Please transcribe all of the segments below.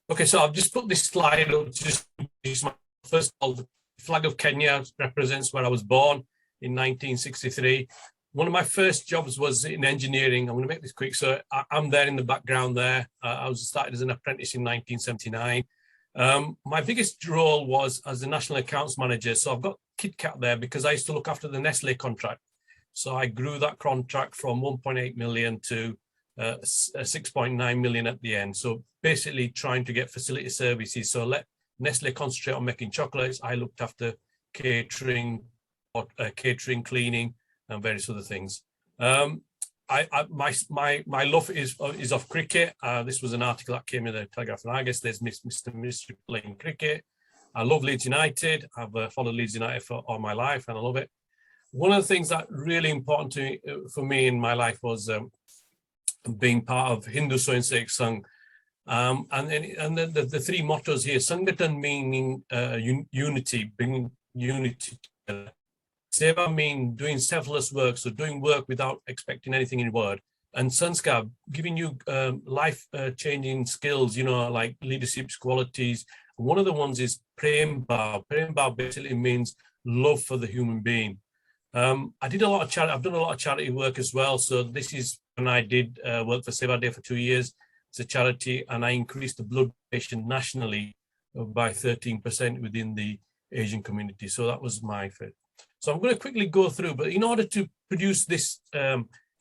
Okay, so I've just put this slide up. Just my first of all, the flag of Kenya represents where I was born in 1963. One of my first jobs was in engineering. I'm going to make this quick. So I'm there in the background there. I was started as an apprentice in 1979. My biggest role was as the national accounts manager. So I've got KitKat there because I used to look after the Nestle contract. So I grew that contract from 1.8 million to 6.9 million at the end. So basically trying to get facility services. So let Nestle concentrate on making chocolates. I looked after catering, cleaning, and various other things. My love is of cricket. This was an article that came in the Telegraph and Argus. There's Mr. Mistry playing cricket. I love Leeds United. I've followed Leeds United for all my life, and I love it. One of the things that really important for me in my life was being part of Hindu Swayansevak Sangh. And the three mottos here: Sangathan meaning unity, bringing unity together. Seva mean doing selfless work, so doing work without expecting anything in reward. And Sanskar, giving you life-changing skills, like leadership qualities. One of the ones is Prem Bhav. Prem Bhav basically means love for the human being. I did a lot of charity. I've done a lot of charity work as well. So this is when I did work for Seva Day for 2 years. It's a charity, and I increased the blood donation nationally by 13% within the Asian community. So that was my fit. So I'm going to quickly go through, but in order to produce this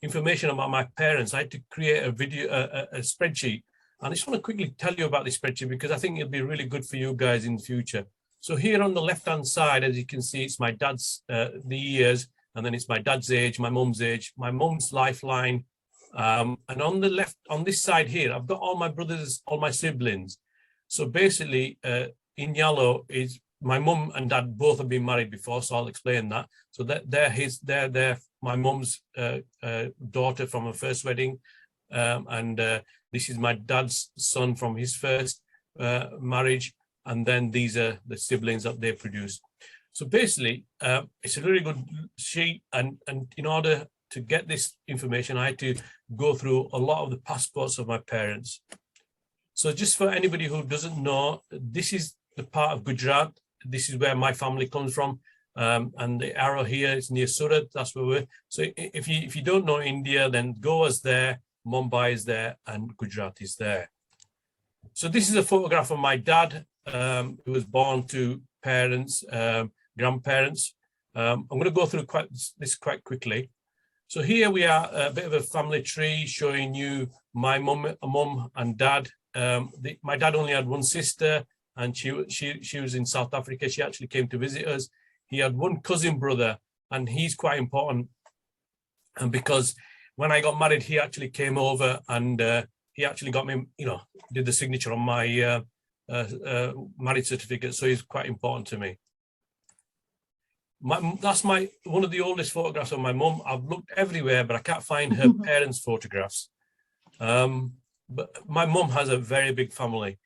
information about my parents, I had to create a video, a spreadsheet. And I just want to quickly tell you about this spreadsheet because I think it'll be really good for you guys in the future. So here on the left-hand side, as you can see, it's my dad's, the years, and then it's my dad's age, my mum's lifeline. And on the left, on this side here, I've got all my brothers, all my siblings. So basically, in yellow is my mum and dad both have been married before, so I'll explain that. So they're my mum's daughter from her first wedding, and this is my dad's son from his first marriage, and then these are the siblings that they produced. So basically, it's a really good sheet, and in order to get this information, I had to go through a lot of the passports of my parents. So just for anybody who doesn't know, this is the part of Gujarat. This is where my family comes from, and the arrow here is near Surat. That's where we're. So if you don't know India, then Goa's there, Mumbai is there, and Gujarat is there. So this is a photograph of my dad, who was born to parents, grandparents. I'm going to go through this quite quickly. So here we are, a bit of a family tree showing you my mum and dad. My dad only had one sister, and she was in South Africa. She actually came to visit us. He had one cousin brother, and he's quite important. And because when I got married, he actually came over, and he actually got me, did the signature on my marriage certificate. So he's quite important to me. That's one of the oldest photographs of my mum. I've looked everywhere, but I can't find her parents' photographs. But my mum has a very big family.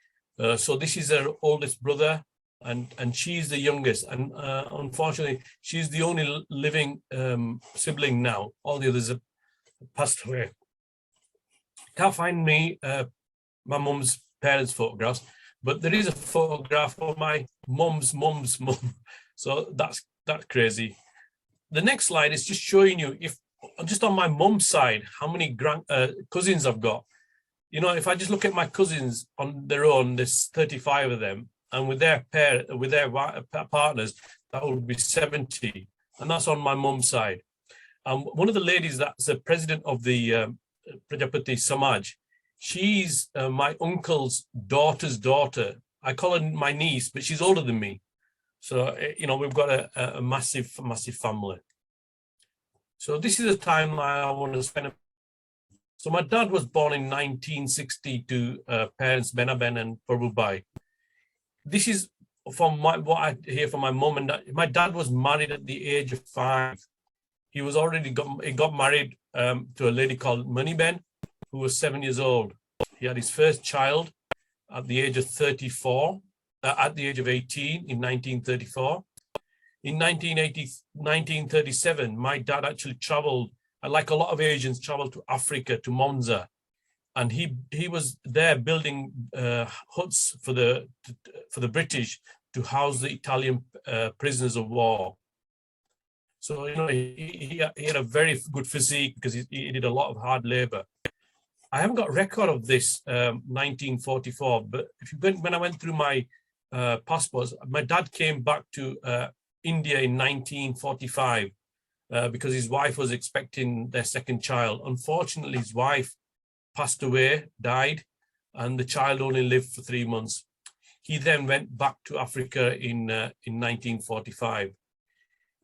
So this is her oldest brother, and she's the youngest. And unfortunately, she's the only living sibling now. All the others have passed away. Can't find my mum's parents' photographs, but there is a photograph of my mum's mum. So that's crazy. The next slide is just showing you, if just on my mum's side, how many cousins I've got. If I just look at my cousins on their own, there's 35 of them, and with their partners, that would be 70, and that's on my mum's side. One of the ladies that's the president of the Prajapati Samaj, she's my uncle's daughter's daughter. I call her my niece, but she's older than me. So, we've got a massive family. So this is the time I want to spend. So my dad was born in 1960 to parents Benaben and Prabhubai. This is from what I hear from my mom and dad. My dad was married at the age of 5. He was already got married to a lady called Maniben, who was 7 years old. He had his first child at the age of 34. At the age of 18 in 1934. In 1937, my dad actually traveled, like a lot of Asians, traveled to Africa, to Monza. and he was there building huts for the British to house the Italian prisoners of war. So he had a very good physique because he did a lot of hard labor. I haven't got a record of this 1944, but when I went through my passports, my dad came back to India in 1945 because his wife was expecting their second child. Unfortunately, his wife passed away, died, and the child only lived for 3 months. He then went back to Africa in 1945.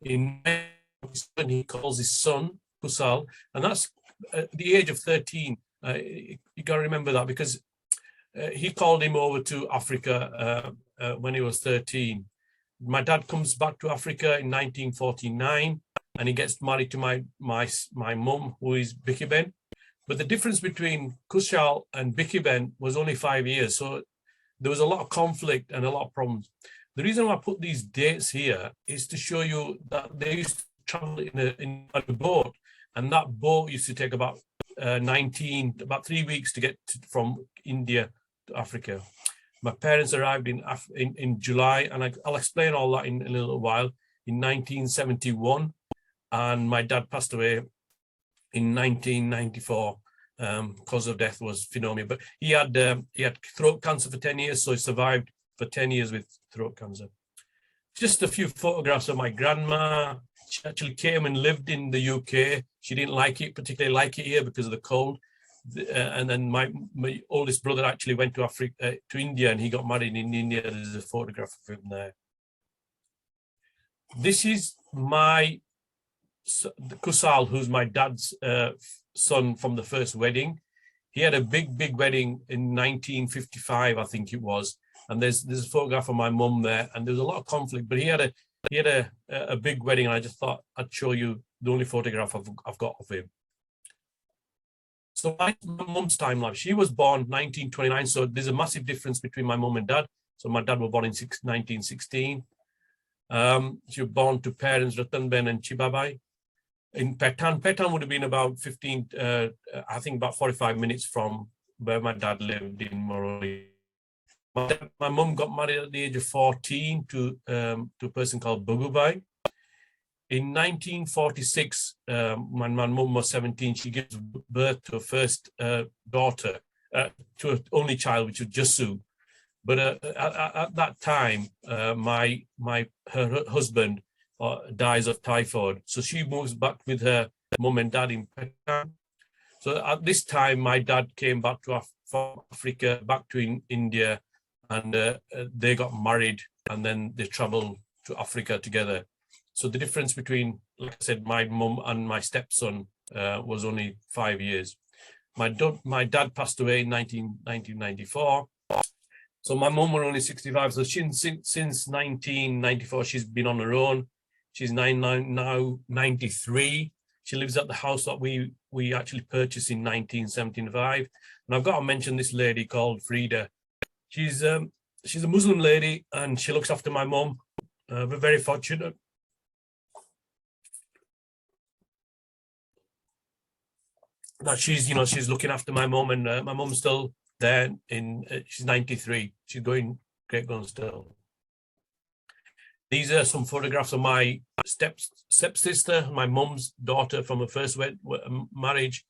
In 1947, he calls his son Kusal, and that's at the age of 13. You got to remember that, because he called him over to Africa when he was 13. My dad comes back to Africa in 1949, and he gets married to my mum, who is Bikiben. But the difference between Kushal and Bikiben was only 5 years, so there was a lot of conflict and a lot of problems. The reason why I put these dates here is to show you that they used to travel in a boat, and that boat used to take about 3 weeks to get from India to Africa. My parents arrived in July, and I'll explain all that in a little while, in 1971, and my dad passed away in 1994. Cause of death was pneumonia, but he had throat cancer for 10 years, so he survived for 10 years with throat cancer. Just a few photographs of my grandma. She actually came and lived in the UK. She didn't particularly like it here because of the cold. And then my oldest brother actually went to to India, and he got married in India. There's a photograph of him there. This is Kusal, who's my dad's son from the first wedding. He had a big wedding in 1955, I think it was. And there's a photograph of my mum there, and there was a lot of conflict, but he had a big wedding, and I just thought I'd show you the only photograph I've got of him. So my mum's timeline, she was born 1929, so there's a massive difference between my mum and dad. So my dad was born in 1916. She was born to parents Ratanben and Chibabai in Petan. Petan would have been about I think about 45 minutes from where my dad lived in Moroli. My mum got married at the age of 14 to a person called Bugubai. In 1946, when my mum was 17, she gives birth to a first daughter, to an only child, which was Jasu. But at that time, her husband dies of typhoid, so she moves back with her mum and dad in Petan. So at this time, my dad came back from Africa, back to India, and they got married, and then they traveled to Africa together. So the difference between, like I said, my mum and my stepson was only 5 years. My dad passed away in 1994. So my mum was only 65. So since 1994, she's been on her own. She's now 93. She lives at the house that we actually purchased in 1975. And I've got to mention this lady called Frida. She's a Muslim lady, and she looks after my mum. We're very fortunate. That she's looking after my mum, and my mum's still there. She's 93. She's going great guns still. These are some photographs of my stepsister, my mum's daughter from her first marriage.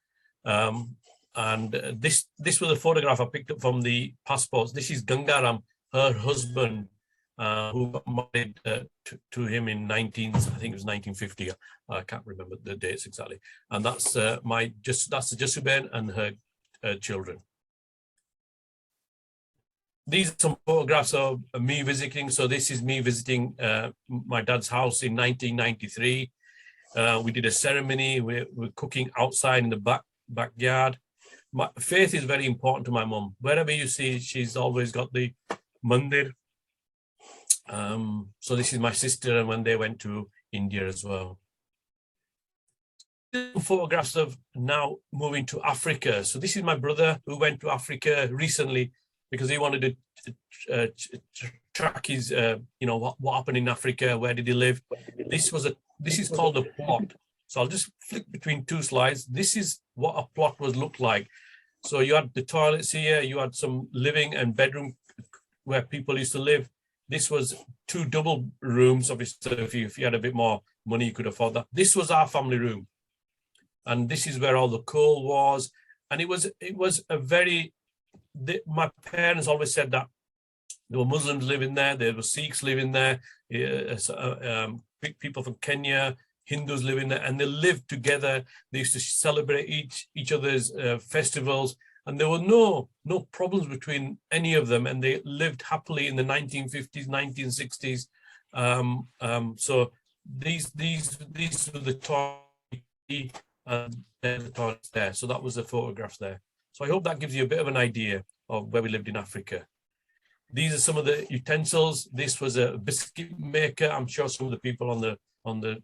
And this was a photograph I picked up from the passports. This is Gangaram, her husband, who got married to him in I think it was 1950. I can't remember the dates exactly. And that's that's Jasuben and her children. These are some photographs of me visiting. So this is me visiting my dad's house in 1993. We did a ceremony. We're cooking outside in the backyard. Faith is very important to my mum. Wherever you see, she's always got the mandir. So this is my sister, and when they went to India as well. Photographs of now moving to Africa. So this is my brother who went to Africa recently because he wanted to track his, what happened in Africa, where did he live. This is called a plot. So I'll just flick between two slides. This is what a plot would look like. So you had the toilets here, you had some living and bedroom where people used to live. This was 2 double rooms. Obviously, if you had a bit more money, you could afford that. This was our family room. And this is where all the coal was. And it was a very, my parents always said that there were Muslims living there were Sikhs living there, people from Kenya, Hindus living there, and they lived together. They used to celebrate each other's festivals, and there were no problems between any of them, and they lived happily in the 1950s, 1960s. So these were the toilets, and the toilets there. So that was the photographs there. So I hope that gives you a bit of an idea of where we lived in Africa. These are some of the utensils. This was a biscuit maker. I'm sure some of the people on the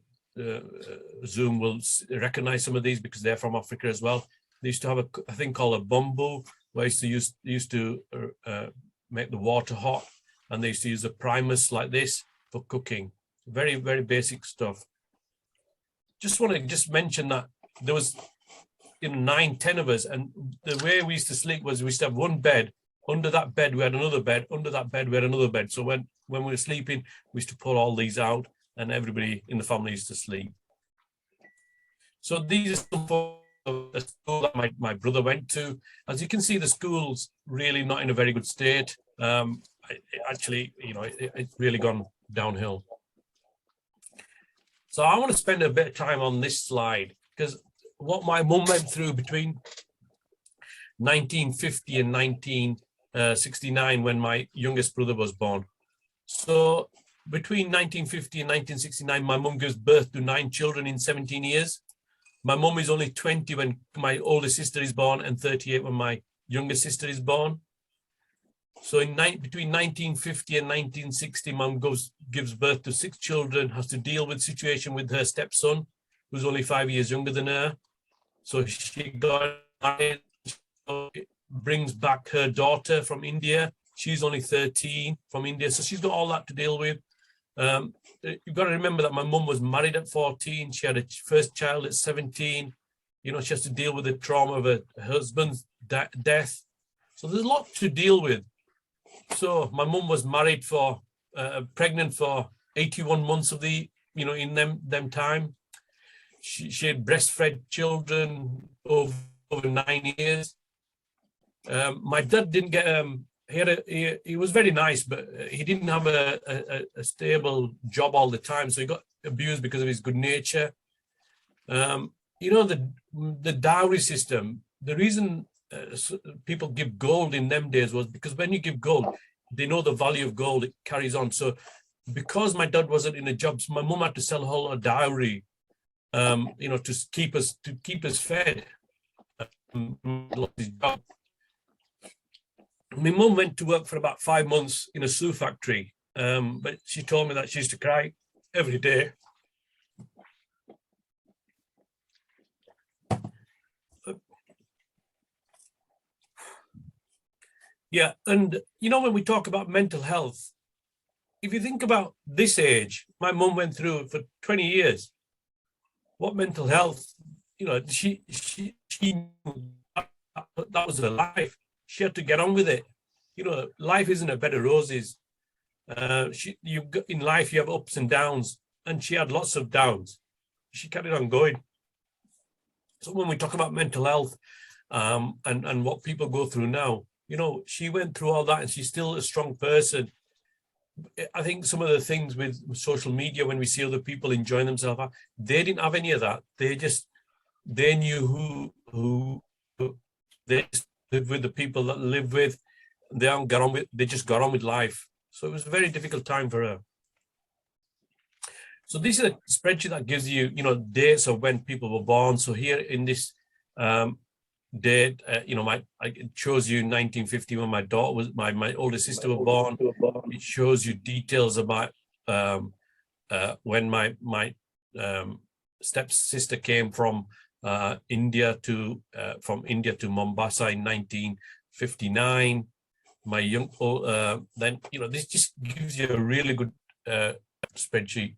Zoom will recognize some of these because they're from Africa as well. They used to have a thing called a bamboo, where they used to make the water hot, and they used to use a primus like this for cooking. Very, very basic stuff. Just want to mention that there was 9, 10 of us, and the way we used to sleep was we used to have one bed. Under that bed, we had another bed. Under that bed, we had another bed. So when we were sleeping, we used to pull all these out, and everybody in the family used to sleep. So these are some photos of the school that my brother went to. As you can see, the school's really not in a very good state. Actually, it's really gone downhill. So I want to spend a bit of time on this slide, because what my mum went through between 1950 and 1969, when my youngest brother was born. So between 1950 and 1969, my mum gives birth to 9 children in 17 years. My mum is only 20 when my older sister is born, and 38 when my younger sister is born. So between 1950 and 1960, mum gives birth to 6 children, has to deal with situation with her stepson, who's only 5 years younger than her. So she got married, brings back her daughter from India. She's only 13 from India. So she's got all that to deal with. You've got to remember that my mum was married at 14. She had a first child at 17. She has to deal with the trauma of her husband's death. So there's a lot to deal with. So my mum was married pregnant for 81 months of in them time. She had breastfed children over 9 years. My dad didn't get he was very nice, but he didn't have a stable job all the time, so he got abused because of his good nature. The dowry system, the reason people give gold in them days was because when you give gold, they know the value of gold, it carries on. So because my dad wasn't in a job, so my mum had to sell a whole lot of dowry, to keep us fed. My mum went to work for about 5 months in a shoe factory, but she told me that she used to cry every day. Yeah, and when we talk about mental health, if you think about this age, my mum went through it for 20 years. What mental health? She knew that was her life. She had to get on with it. Life isn't a bed of roses. In life you have ups and downs, and she had lots of downs. She carried on going. So when we talk about mental health, and what people go through now, she went through all that, and she's still a strong person. I think some of the things with social media, when we see other people enjoying themselves, they didn't have any of that. They knew who they live with, the people that live with. They just got on with life. So it was a very difficult time for her. So this is a spreadsheet that gives you, dates of when people were born. So here in this date, it shows you 1950 when my daughter was, my older sister was born. It shows you details about when my stepsister came from India to Mombasa in 1959. My then this just gives you a really good spreadsheet.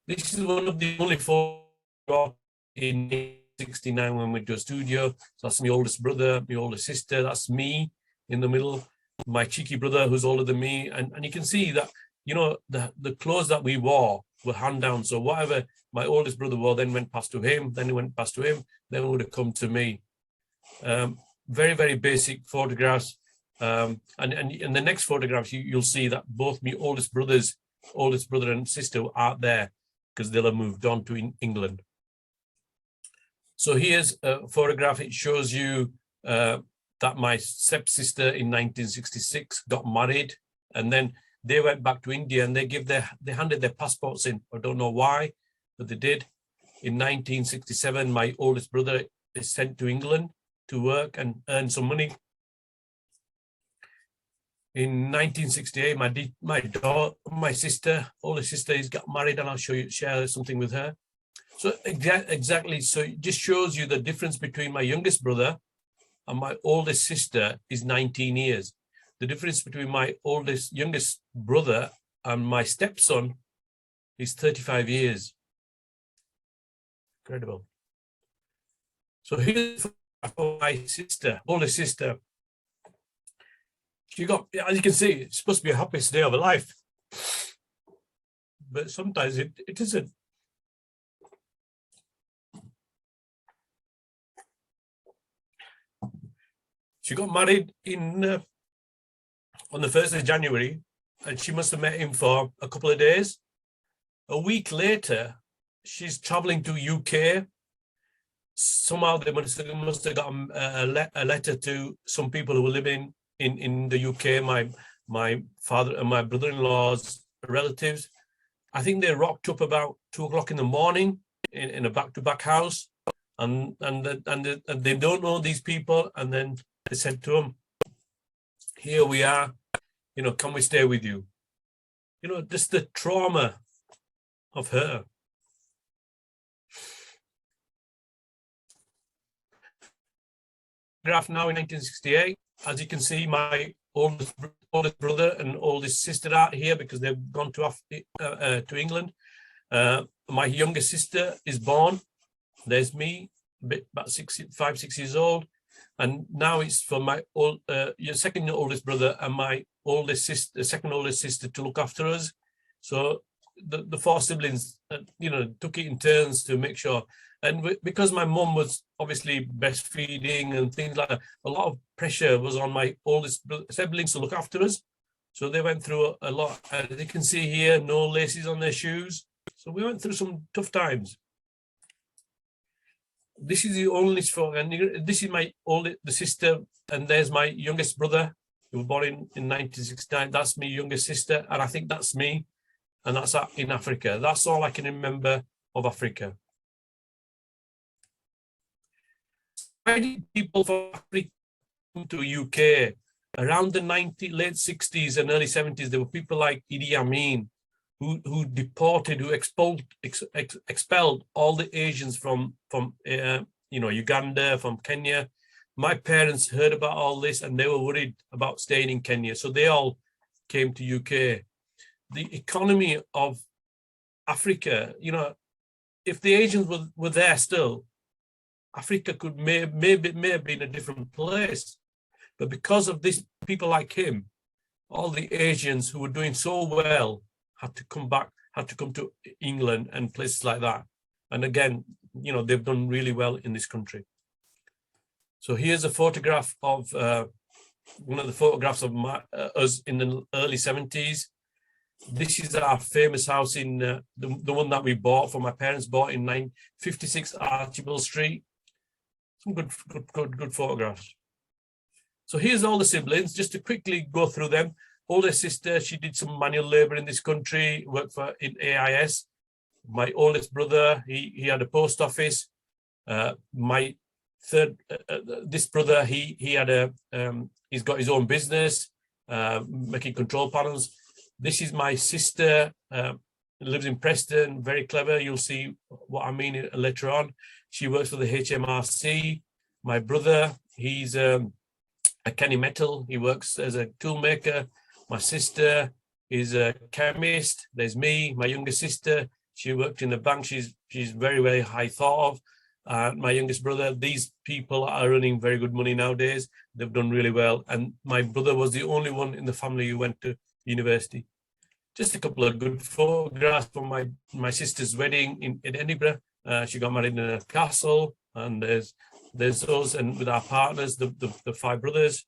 This is one of the only photos in 69 when we do a studio. So that's my oldest brother, my oldest sister. That's me in the middle. My cheeky brother who's older than me. And you can see that, you know, the clothes that we wore were hand down. So whatever my oldest brother wore then went past to him, then it went past to him, then it would have come to me. Very, very basic photographs. And in the next photographs, you'll see that both my oldest brother and sister are there because they'll have moved on to England. So here's a photograph. It shows you that my stepsister in 1966 got married, and then they went back to India and they handed their passports in. I don't know why, but they did. In 1967, my oldest brother is sent to England to work and earn some money. In 1968, my sister, oldest sister, is got married, and I'll share something with her. So exactly, so it just shows you the difference between my youngest brother and my oldest sister is 19 years. The difference between my youngest brother and my stepson is 35 years. Incredible. So here's my sister, oldest sister. She got, as you can see, it's supposed to be a happiest day of her life, but sometimes it isn't. She got married on the 1st of January, and she must have met him for a couple of days. A week later, she's traveling to UK. Somehow they must have got a letter to some people who were living in the UK, my father and my brother-in-law's relatives. I think they rocked up about 2 o'clock in the morning in a back-to-back house, and they don't know these people, and then they said to him, here we are, you know, can we stay with you? You know, just the trauma of her. Graph now in 1968. As you can see, my oldest brother and oldest sister are here because they've gone to England. My youngest sister is born. There's me, about 5, 6 years old. And now it's for my second oldest brother and my oldest sister, second oldest sister, to look after us. So the 4 siblings, you know, took it in turns to make sure. And because my mum was obviously breastfeeding and things like that, a lot of pressure was on my oldest siblings to look after us. So they went through a lot. As you can see here, no laces on their shoes. So we went through some tough times. This is the only photo, and this is my the sister, and there's my youngest brother, who was born in 1969. That's my youngest sister, and I think that's me, and that's in Africa. That's all I can remember of Africa. Why did people from Africa come to UK? Around the late 60s and early 70s, there were people like Idi Amin, who deported, who expelled all the Asians from you know, Uganda, from Kenya. My parents heard about all this and they were worried about staying in Kenya, so they all came to UK. The economy of Africa, you know, if the Asians were there still, Africa may have been a different place. But because of this, people like him, all the Asians who were doing so well had to come back, had to come to England and places like that. And again, you know, they've done really well in this country. So here's a photograph of one of the photographs of us in the early 70s. This is our famous house in the one that we bought, for my parents bought in 956 Archibald Street. Some good photographs. So here's all the siblings, just to quickly go through them. Oldest sister, she did some manual labor in this country, worked in AIS. My oldest brother, he had a post office. My third, this brother, he had he's got his own business, making control panels. This is my sister, lives in Preston, very clever. You'll see what I mean later on. She works for the HMRC. My brother, he's a Kenny Metal. He works as a tool maker. My sister is a chemist. There's me, my younger sister. She worked in the bank. She's very, very high thought of. my youngest brother. These people are earning very good money nowadays. They've done really well. And my brother was the only one in the family who went to university. Just a couple of good photographs from my sister's wedding in Edinburgh. She got married in a castle, and there's us, and with our partners, the 5 brothers,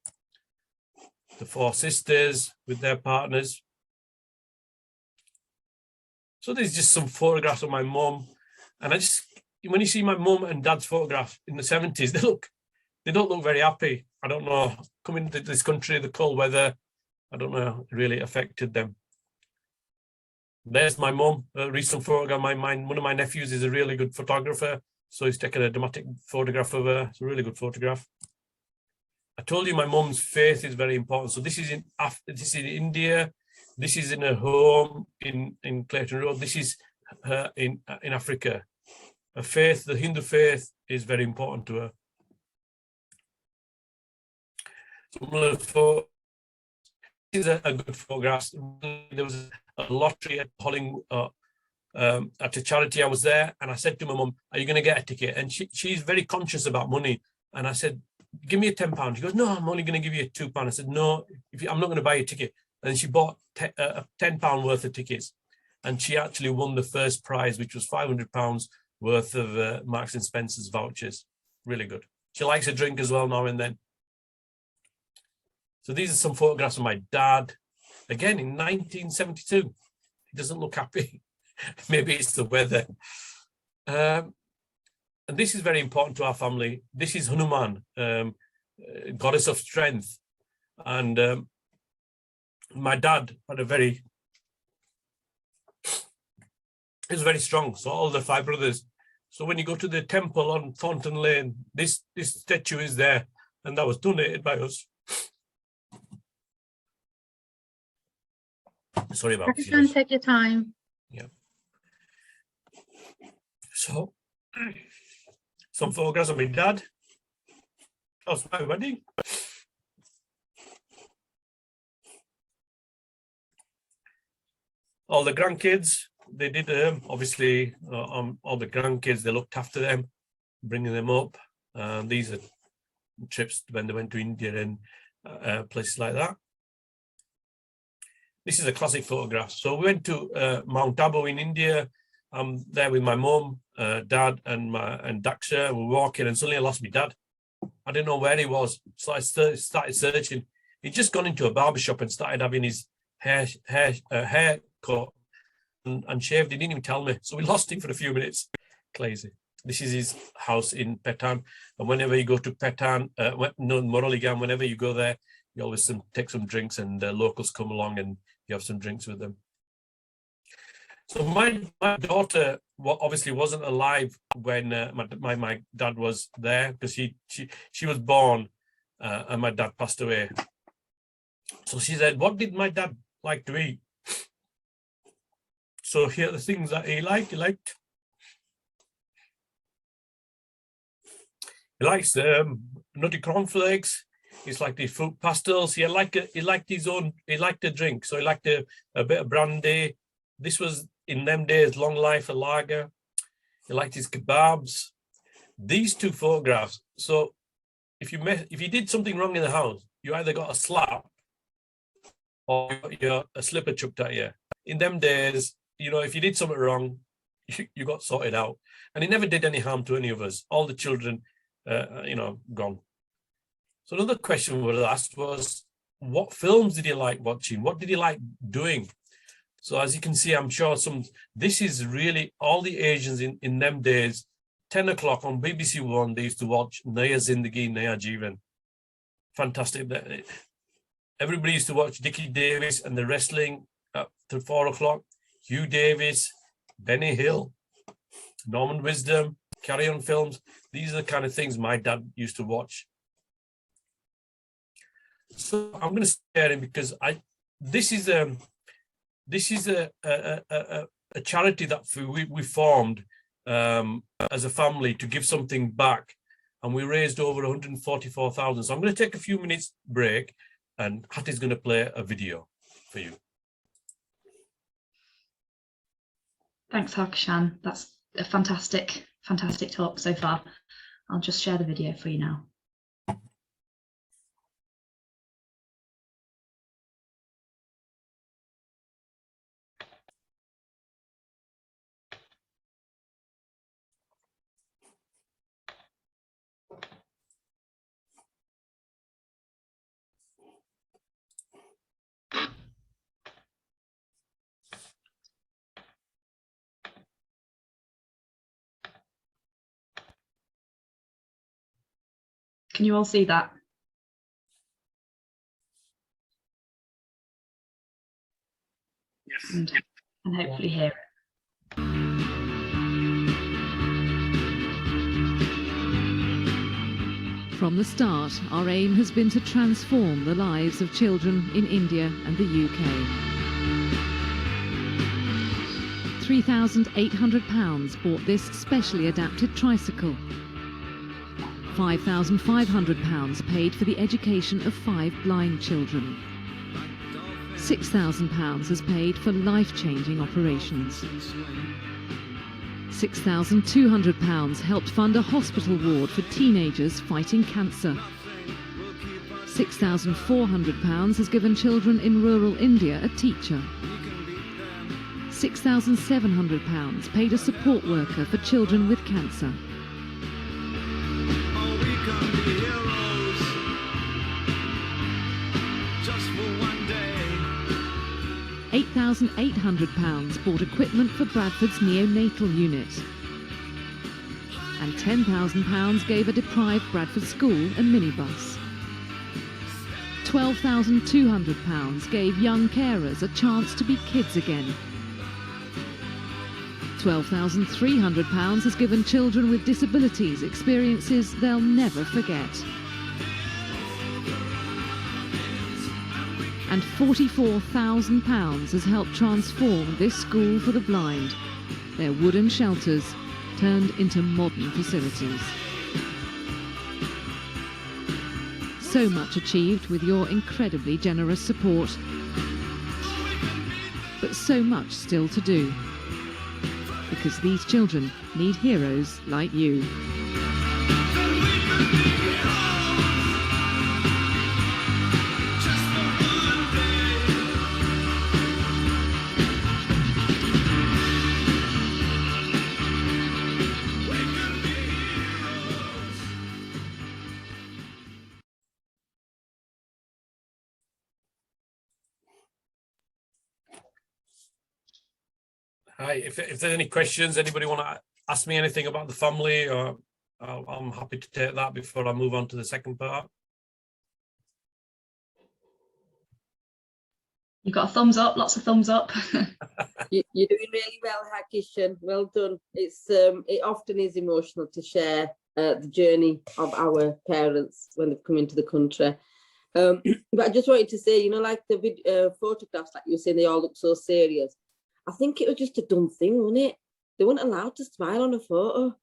the 4 sisters with their partners. So there's just some photographs of my mum, and when you see my mum and dad's photograph in the 70s, they don't look very happy. I don't know, coming to this country, the cold weather, I don't know, really affected them. There's my mum, a recent photograph. One of my nephews is a really good photographer, so he's taken a dramatic photograph of her. It's a really good photograph. I told you my mum's faith is very important. So this is in India. This is in her home in Clayton Road. This is her in Africa. Her faith, the Hindu faith, is very important to her. So this is a good photograph. There was a lottery at at a charity. I was there, and I said to my mum, "Are you going to get a ticket?" And she's very conscious about money. And I said, "Give me a £10." She goes, "No, I'm only going to give you a £2." I said, "No, I'm not going to buy a ticket." And she bought £10 worth of tickets, and she actually won the first prize, which was £500 worth of Marks and Spencer's vouchers. Really good. She likes a drink as well now and then. So these are some photographs of my dad, again in 1972. He doesn't look happy. Maybe it's the weather. And this is very important to our family. This is Hanuman, goddess of strength. And my dad had he was very strong. So all the 5 brothers. So when you go to the temple on Thornton Lane, this statue is there, and that was donated by us. Sorry about this. Harkishan, take your time. Yeah. So some photographs of my dad. That was my wedding. All the grandkids, they did obviously all the grandkids, they looked after them, bringing them up. These are trips when they went to India and places like that. This is a classic photograph. So we went to Mount Abu in India. I'm there with my mum, dad, and Daksha. We're walking, and suddenly I lost my dad. I didn't know where he was, so I started searching. He'd just gone into a barbershop and started having his hair cut and shaved. He didn't even tell me, so we lost him for a few minutes. Crazy. This is his house in Petan, and whenever you go to Petan, Moraligan, whenever you go there, you always take some drinks, and locals come along and you have some drinks with them. So my daughter obviously wasn't alive when my dad was there, because she was born and my dad passed away. So she said, "What did my dad like to eat?" So here are the things that he liked. He likes nutty cornflakes. He's like these fruit pastels. He liked a drink. So he liked a bit of brandy. This was in them days, long life, a lager. He liked his kebabs. These 2 photographs. So if you did something wrong in the house, you either got a slap or a slipper chucked at you. In them days, if you did something wrong, you got sorted out. And he never did any harm to any of us. All the children, gone. So another question was asked was, what films did he like watching? What did he like doing? So as you can see, I'm sure this is really all the Asians in them days, 10 o'clock on BBC One, they used to watch Naya Zindagi, Naya Jeevan. Fantastic. Everybody used to watch Dickie Davis and the wrestling up to 4 o'clock. Hugh Davis, Benny Hill, Norman Wisdom, Carry On films. These are the kind of things my dad used to watch. So I'm going to stare in, because this is a charity that we formed as a family to give something back, and we raised over 144,000. So I'm going to take a few minutes break, and Hattie's going to play a video for you. Thanks, Harkishan. That's a fantastic fantastic talk so far. I'll just share the video for you now. Can you all see that? Yes. And hopefully hear it. From the start, our aim has been to transform the lives of children in India and the UK. £3,800 bought this specially adapted tricycle. £5,500 paid for the education of 5 blind children. £6,000 has paid for life-changing operations. £6,200 helped fund a hospital ward for teenagers fighting cancer. £6,400 has given children in rural India a teacher. £6,700 paid a support worker for children with cancer. £8,800 bought equipment for Bradford's neonatal unit. And £10,000 gave a deprived Bradford school a minibus. £12,200 gave young carers a chance to be kids again. £12,300 has given children with disabilities experiences they'll never forget. And £44,000 has helped transform this school for the blind, their wooden shelters turned into modern facilities. So much achieved with your incredibly generous support, but so much still to do, because these children need heroes like you. Hi, if there's any questions, anybody want to ask me anything about the family, or I'm happy to take that before I move on to the second part. You've got a thumbs up, lots of thumbs up. You're doing really well, Harkishan. Well done. It often is emotional to share the journey of our parents when they've come into the country. But I just wanted to say, you know, like the photographs, like you were saying, they all look so serious. I think it was just a dumb thing, wasn't it? They weren't allowed to smile on a photo.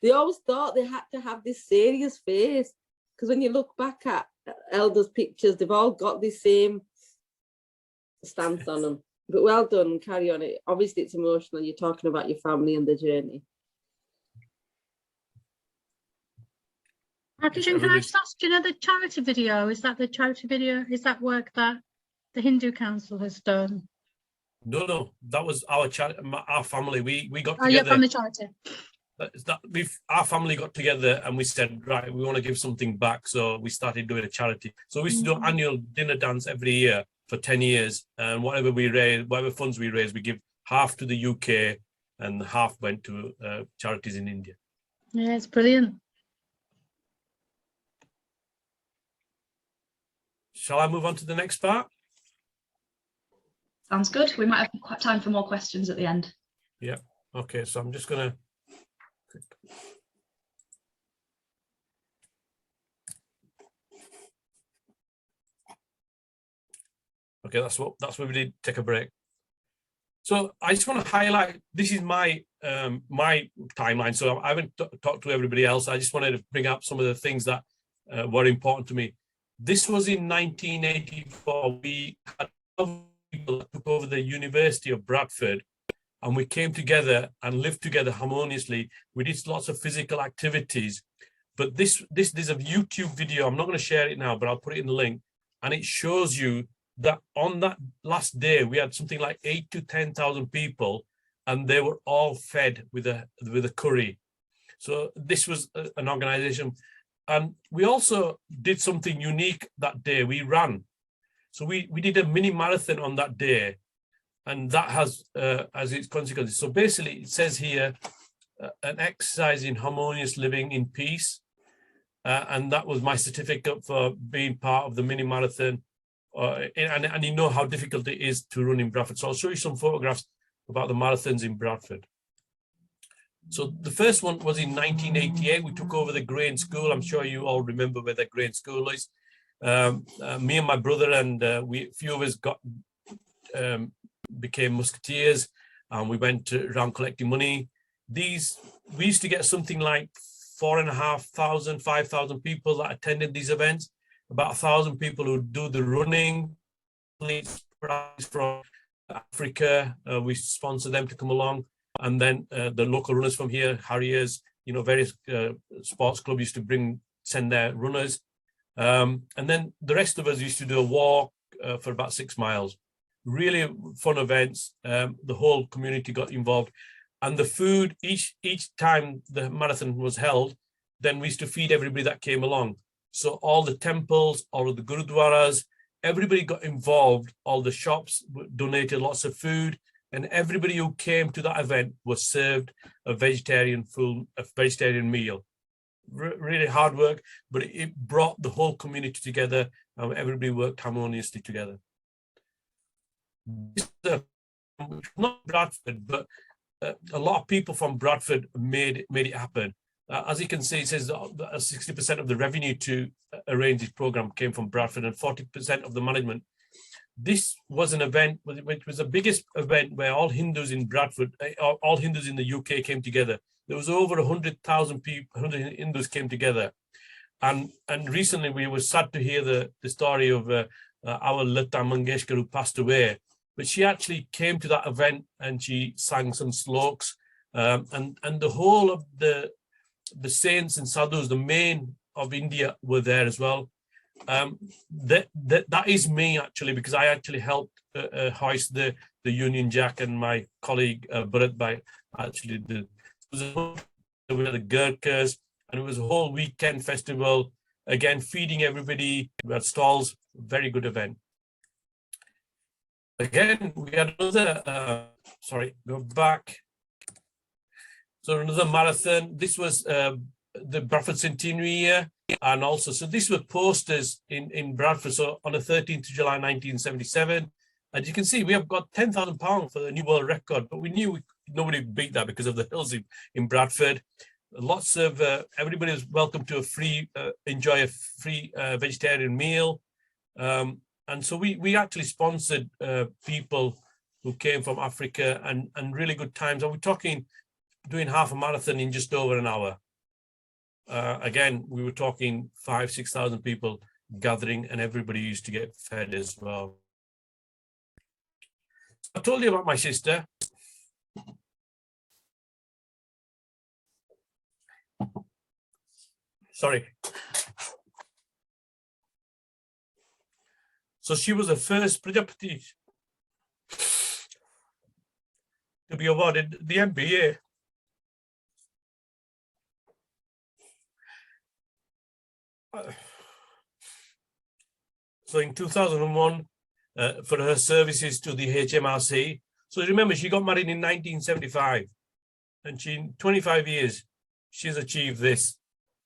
They always thought they had to have this serious face, because when you look back at elders' pictures, they've all got the same stance on them. But well done, carry on. It obviously it's emotional. You're talking about your family and the journey. Harkishan, can I just ask, do you know the charity video? Is that the charity video? Is that work that the Hindu Council has done? No, that was our family. We got together. Oh, yeah, from the charity. Our family got together and we said, right, we want to give something back. So we started doing a charity. So we used to do annual dinner dance every year for 10 years. And whatever we raise, whatever funds we raise, we give half to the UK and half went to charities in India. Yeah, it's brilliant. Shall I move on to the next part? Sounds good. We might have time for more questions at the end. Yeah. Okay. So I'm just going to. Okay, that's where we did take a break. So I just want to highlight, this is my my timeline. So I haven't talked to everybody else. I just wanted to bring up some of the things that were important to me. This was in 1984. We had people that took over the University of Bradford, and we came together and lived together harmoniously. We did lots of physical activities, but there's a YouTube video. I'm not going to share it now, but I'll put it in the link, and it shows you that on that last day we had something like 8,000 to 10,000 people, and they were all fed with a curry. So this was an organization, and we also did something unique that day. We ran, so we did a mini marathon on that day, and that has as its consequences. So basically, it says here, an exercise in harmonious living in peace, and that was my certificate for being part of the mini marathon. And you know how difficult it is to run in Bradford. So I'll show you some photographs about the marathons in Bradford. So the first one was in 1988. We took over the Grain School. I'm sure you all remember where the Grain School is. Me and my brother and a few of us became musketeers, and we went around collecting money. We used to get something like 4,500, 5,000 people that attended these events. About 1,000 people who do the running from Africa. We sponsor them to come along, and then the local runners from here, Harriers, various sports clubs used to send their runners, and then the rest of us used to do a walk for about 6 miles. Really fun events. The whole community got involved, and the food each time the marathon was held, then we used to feed everybody that came along. So all the temples, all of the gurudwaras, everybody got involved. All the shops donated lots of food, and everybody who came to that event was served a vegetarian meal. Really hard work, but it brought the whole community together, and everybody worked harmoniously together. Not Bradford, but a lot of people from Bradford made it happen. As you can see, it says that 60% of the revenue to arrange this program came from Bradford, and 40% of the management. This was an event which was the biggest event where all Hindus in Bradford, all Hindus in the UK came together. There was over 100,000 people, 100 Hindus came together. And recently we were sad to hear the story of our Lata Mangeshkar, who passed away. But she actually came to that event and she sang some sloks, and the whole of the saints and sadhus, the main of India, were there as well. That is me actually, because I actually helped hoist the Union Jack, and my colleague Bradford actually did. We had the Gurkhas, and it was a whole weekend festival. Again, feeding everybody. We had stalls. Very good event. Again, we had another. Go back. So another marathon. This was the Bradford centenary year, and also, so these were posters in Bradford. So on the 13th of July 1977, as you can see, we have got £10,000 for the new world record, but we knew nobody beat that because of the hills in Bradford. Lots of everybody was welcome to enjoy a free vegetarian meal, and so we actually sponsored people who came from Africa, and really good times. And we're talking doing half a marathon in just over an hour. Again, we were talking 5,000 to 6,000 people gathering, and everybody used to get fed as well. I told you about my sister. Sorry. So she was the first Prajapati to be awarded the MBA. So in 2001, for her services to the HMRC. So remember, she got married in 1975, and in 25 years, she's achieved this.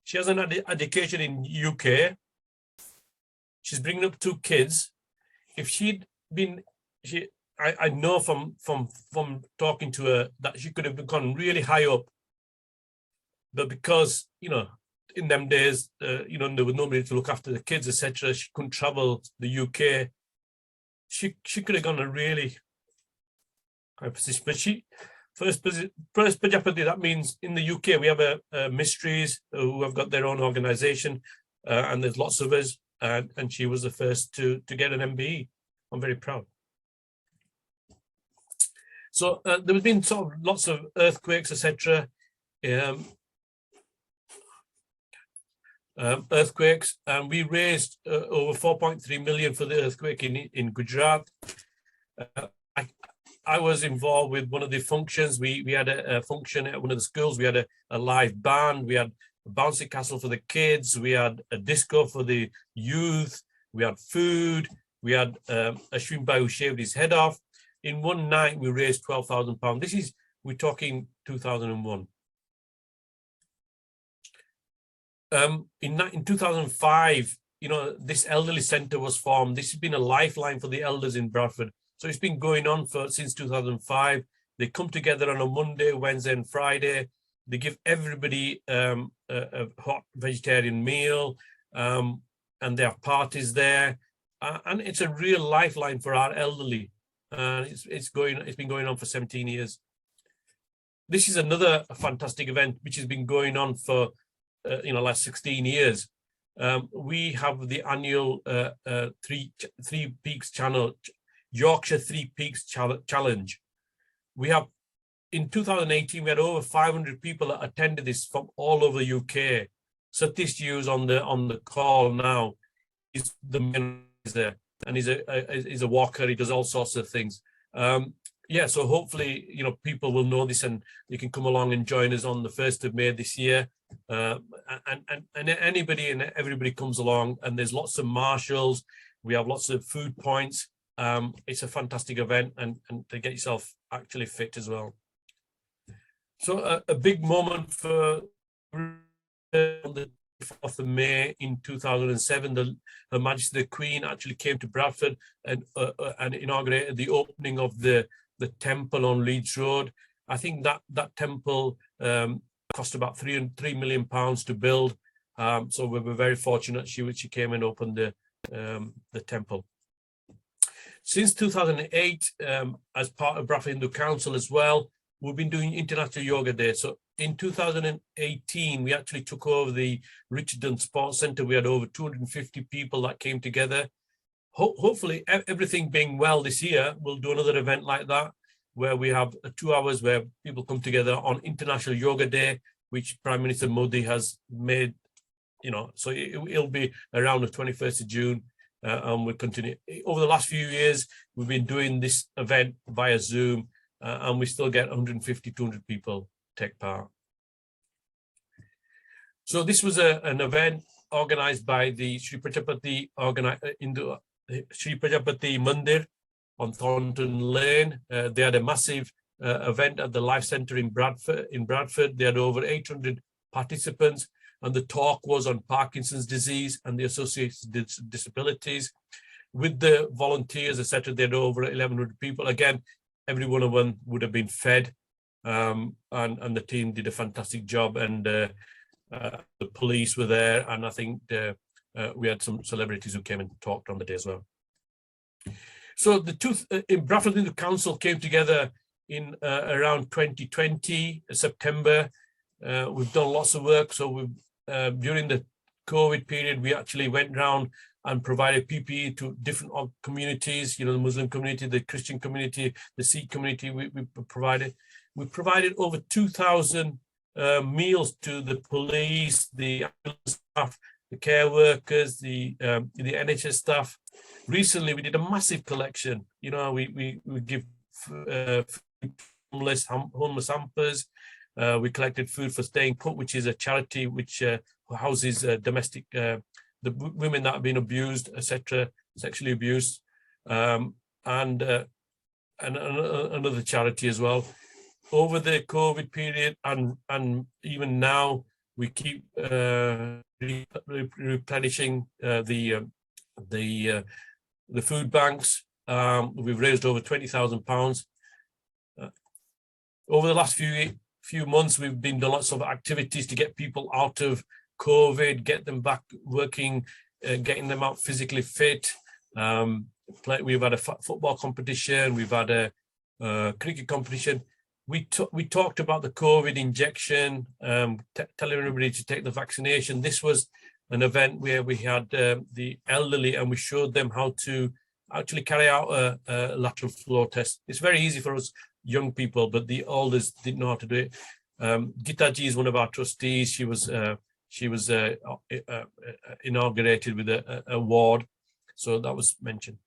She has an education in UK. She's bringing up 2 kids. If she'd been, I know from talking to her that she could have gone really high up, but because in them days, there was nobody to look after the kids, etc. She couldn't travel the UK. She could have gone a really high position, but she first Prajapati. That means in the UK we have a Mistries who have got their own organisation, and there's lots of us. And she was the first to get an MBE. I'm very proud. So there has been sort of lots of earthquakes, etc. Earthquakes, and we raised over 4.3 million for the earthquake in Gujarat. I was involved with one of the functions. We had a function at one of the schools. We had a live band. We had a bouncy castle for the kids. We had a disco for the youth. We had food. We had a Shrimbai who shaved his head off. In one night, we raised £12,000. We're talking 2001. In 2005, this elderly centre was formed. This has been a lifeline for the elders in Bradford. So it's been going on since 2005. They come together on a Monday, Wednesday, and Friday. They give everybody a hot vegetarian meal, and they have parties there. And it's a real lifeline for our elderly. It's been going on for 17 years. This is another fantastic event which has been going on for last 16 years. We have the annual Three Peaks Channel, Yorkshire Three Peaks Challenge. We have, in 2018, we had over 500 people that attended this from all over the UK. Satish is on the call now. He's the man there, and he's a walker. He does all sorts of things. So hopefully, people will know this and they can come along and join us on the 1st of May this year. And anybody and everybody comes along, and there's lots of marshals. We have lots of food points. It's a fantastic event, and to get yourself actually fit as well. So a big moment for on the 4th of May in 2007, Her Majesty the Queen actually came to Bradford and inaugurated the opening of the temple on Leeds Road. I think that temple cost about £3 million to build. So we were very fortunate she came and opened the temple. Since 2008, as part of Bradford Hindu Council as well, we've been doing International Yoga Day. So in 2018, we actually took over the Richardson Sports Centre. We had over 250 people that came together. Hopefully, everything being well this year, we'll do another event like that, where we have 2 hours where people come together on International Yoga Day, which Prime Minister Modi has made, so it'll be around the 21st of June. And we'll continue. Over the last few years, we've been doing this event via Zoom, and we still get 150, 200 people take part. So this was an event organized by the Sri Prajapati Mandir on Thornton Lane. They had a massive event at the Life Centre in Bradford. They had over 800 participants. And the talk was on Parkinson's disease and the associated disabilities. With the volunteers, etc., they had over 1,100 people. Again, every one of them would have been fed, and the team did a fantastic job. And the police were there, and I think we had some celebrities who came and talked on the day as well. So in Bradford Hindu Council came together in around 2020, September. We've done lots of work. So during the COVID period, we actually went around and provided PPE to different communities, the Muslim community, the Christian community, the Sikh community. We provided over 2,000 meals to the police, the staff, the care workers, the NHS staff. Recently, we did a massive collection. We give homeless hampers. We collected food for Staying Put, which is a charity which houses domestic, the women that have been abused, etc., sexually abused, and another charity as well. Over the COVID period and even now, we keep replenishing the food banks. We've raised over £20,000. Over the last few months, we've been doing lots of activities to get people out of COVID, get them back working, getting them out physically fit. We've had a football competition, we've had a cricket competition. We talked about the COVID injection, telling everybody to take the vaccination. This was an event where we had the elderly, and we showed them how to actually carry out a lateral flow test. It's very easy for us young people, but the elders didn't know how to do it. Gita ji is one of our trustees. She was inaugurated with an award, so that was mentioned.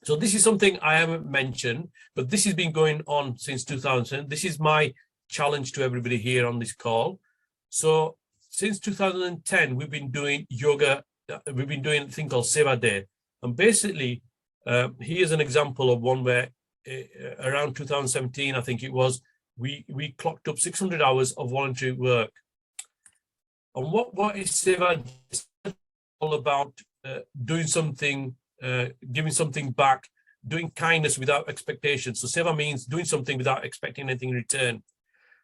So this is something I haven't mentioned, but this has been going on since 2000. This is my challenge to everybody here on this call. So since 2010, we've been doing yoga. We've been doing a thing called Seva Day. And basically, here's an example of one where around 2017, I think it was, we clocked up 600 hours of voluntary work. And what is Seva Day? It's all about doing something, giving something back, doing kindness without expectation. So Seva means doing something without expecting anything in return.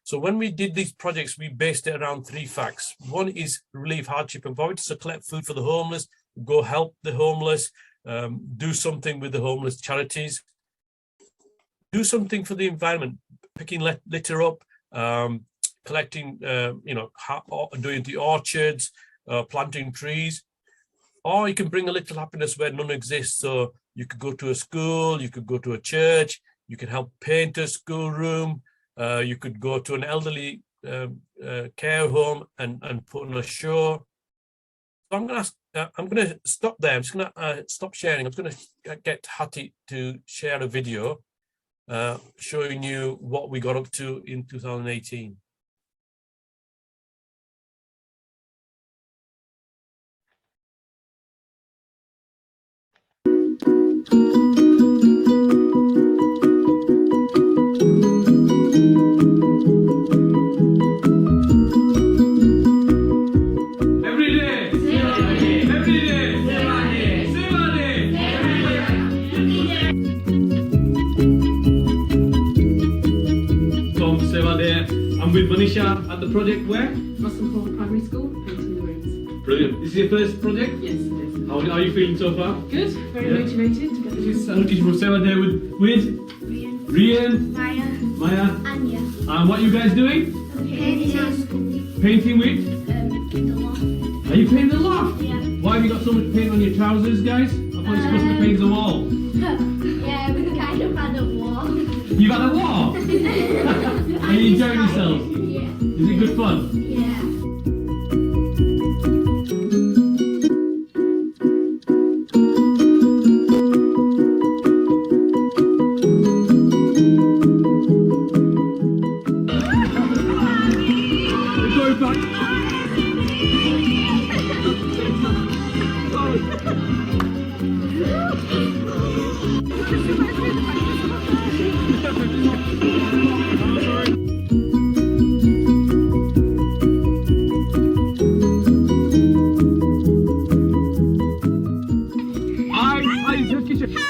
So when we did these projects, we based it around 3 facts. One is relieve hardship and poverty, so collect food for the homeless, go help the homeless, do something with the homeless charities, do something for the environment, picking litter up, collecting, doing the orchards, planting trees, or you can bring a little happiness where none exists. So you could go to a school, you could go to a church, you could help paint a schoolroom, you could go to an elderly care home and put on a show. So I'm going to stop there. I'm just going to stop sharing. I'm going to get Hattie to share a video showing you what we got up to in 2018. I'm with Manisha at the project where? Russell Primary School, painting the rooms. Brilliant. This is your first project? Yes, it is. How are you feeling so far? Good, very motivated to get This is Harkishan from Seva Day with Rian, Maya, Anya. and what are you guys doing? Painting with? The loft. Are you painting the loft? Yeah. Why have you got so much paint on your trousers, guys? I thought you're supposed to paint the wall. Yeah, we kind of had a wall. You've had a wall? Are you enjoying yourselves? Yeah. Is it good fun? Yeah. We're going back.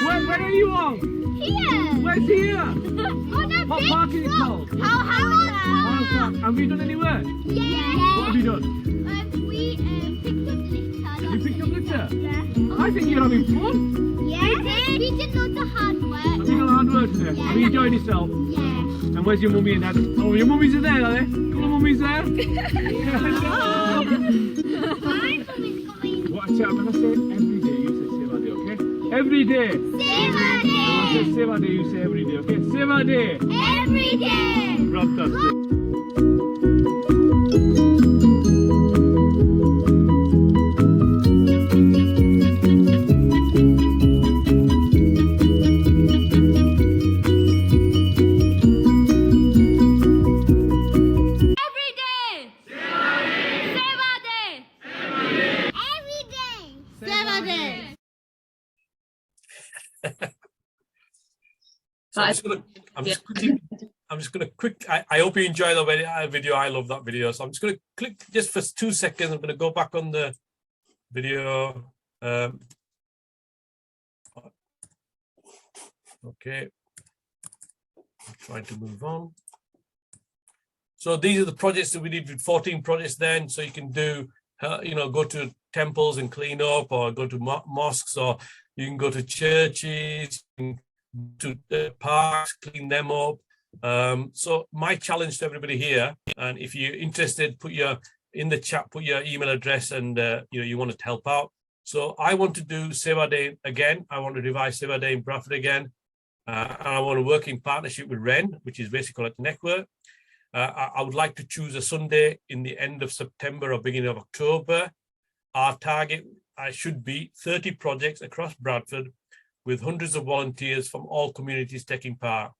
Where are you all? Here. Where's here? On a What big park is it rock. called? How Have you done any work? Yeah. What have you done? We picked up litter. You picked up litter? Yeah. I think you're having fun. Yeah. We did lots of hard work. Have you done hard work today? Yeah. Have you enjoyed yourself? Yeah. And where's your mummy and dad? Oh, your mummies are there, are they? Come on, mummies there. My mum is going. What I'm going to say every day, you say Seva Day, okay? Every day. Seva Day. When I say Seva Day, you say every day, okay? Seva Day. Every day. Fantastic. Every day. Seva Day. Every day. Seva Day. So I'm just gonna quick. I hope you enjoy the video. I love that video. So I'm just gonna click just for 2 seconds. I'm gonna go back on the video. Okay. I'm trying to move on. So these are the projects that we did with 14 projects then. So you can do, go to temples and clean up, or go to mosques, or you can go to churches, to parks, clean them up. So my challenge to everybody here, and if you're interested, in the chat, put your email address and you want to help out. So I want to do Seva Day again. I want to revise Seva Day in Bradford again. And I want to work in partnership with REN, which is Race Equality Network. I would like to choose a Sunday in the end of September or beginning of October. Our target should be 30 projects across Bradford with hundreds of volunteers from all communities taking part.